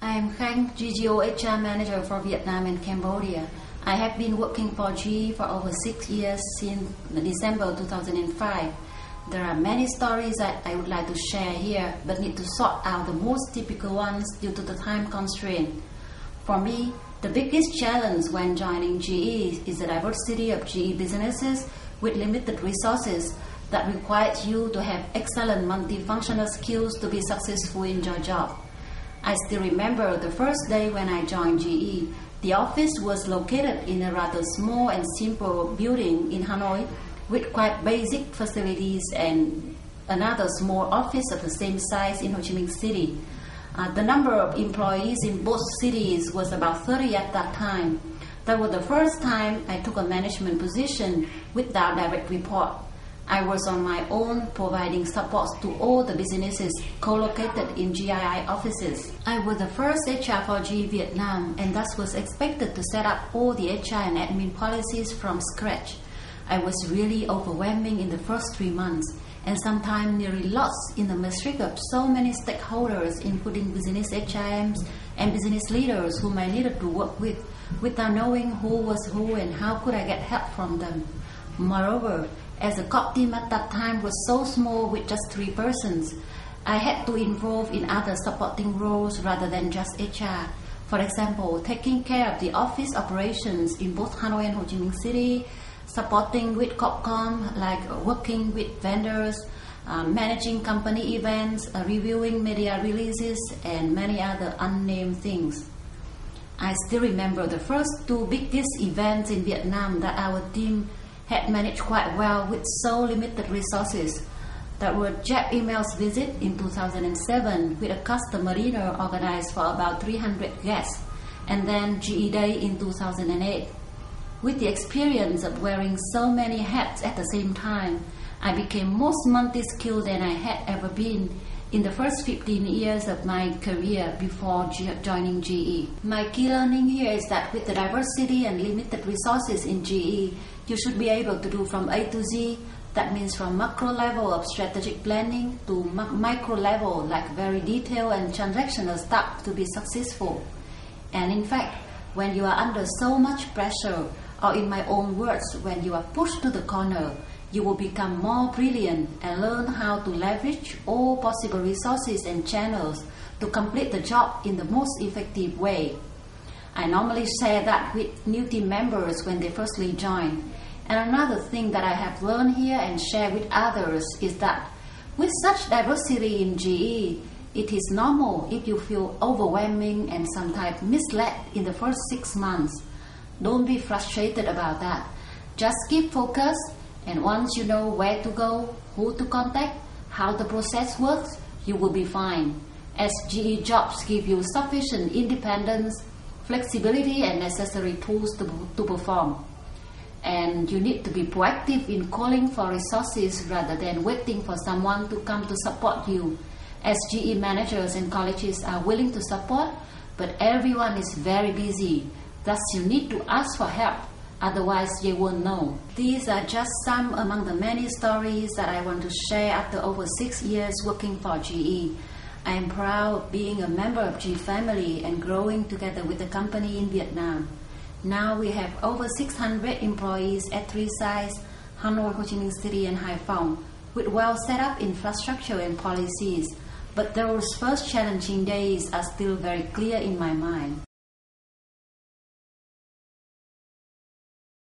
I am Khanh, GGO HR Manager for Vietnam and Cambodia. I have been working for GE for over 6 years since December 2005. There are many stories that I would like to share here, but need to sort out the most typical ones due to the time constraint. For me, the biggest challenge when joining GE is the diversity of GE businesses with limited resources that requires you to have excellent multifunctional skills to be successful in your job. I still remember the first day when I joined GE. The office was located in a rather small and simple building in Hanoi with quite basic facilities and another small office of the same size in Ho Chi Minh City. The number of employees in both cities was about 30 at that time. That was the first time I took a management position without direct report. I was on my own, providing support to all the businesses co-located in GII offices. I was the first HR for GE Vietnam and thus was expected to set up all the HR and admin policies from scratch. I was really overwhelming in the first 3 months and sometimes nearly lost in the matrix of so many stakeholders, including business HRMs and business leaders whom I needed to work with, without knowing who was who and how could I get help from them. Moreover, as the core team at that time was so small with just 3 persons, I had to involve in other supporting roles rather than just HR. For example, taking care of the office operations in both Hanoi and Ho Chi Minh City, supporting with CorpCom, like working with vendors, managing company events, reviewing media releases, and many other unnamed things. I still remember the first 2 biggest events in Vietnam that our team had managed quite well with so limited resources. That were Jack Email's visit in 2007 with a customer dinner organized for about 300 guests, and then GE Day in 2008. With the experience of wearing so many hats at the same time, I became most multi-skilled than I had ever been in the first 15 years of my career before joining GE. My key learning here is that with the diversity and limited resources in GE, you should be able to do from A to Z. That means from macro level of strategic planning to micro level, like very detailed and transactional stuff, to be successful. And in fact, when you are under so much pressure, or in my own words, when you are pushed to the corner, you will become more brilliant and learn how to leverage all possible resources and channels to complete the job in the most effective way. I normally share that with new team members when they firstly join. And another thing that I have learned here and share with others is that with such diversity in GE, it is normal if you feel overwhelming and sometimes misled in the first 6 months. Don't be frustrated about that. Just keep focused, and once you know where to go, who to contact, how the process works, you will be fine. As GE jobs give you sufficient independence, flexibility, and necessary tools to perform. And you need to be proactive in calling for resources rather than waiting for someone to come to support you. As GE managers and colleagues are willing to support, but everyone is very busy. Thus, you need to ask for help, otherwise you won't know. These are just some among the many stories that I want to share after over 6 years working for GE. I am proud of being a member of GE family and growing together with the company in Vietnam. Now we have over 600 employees at 3 sites, Hanoi, Ho Chi Minh City, and Hai Phong, with well set up infrastructure and policies. But those first challenging days are still very clear in my mind.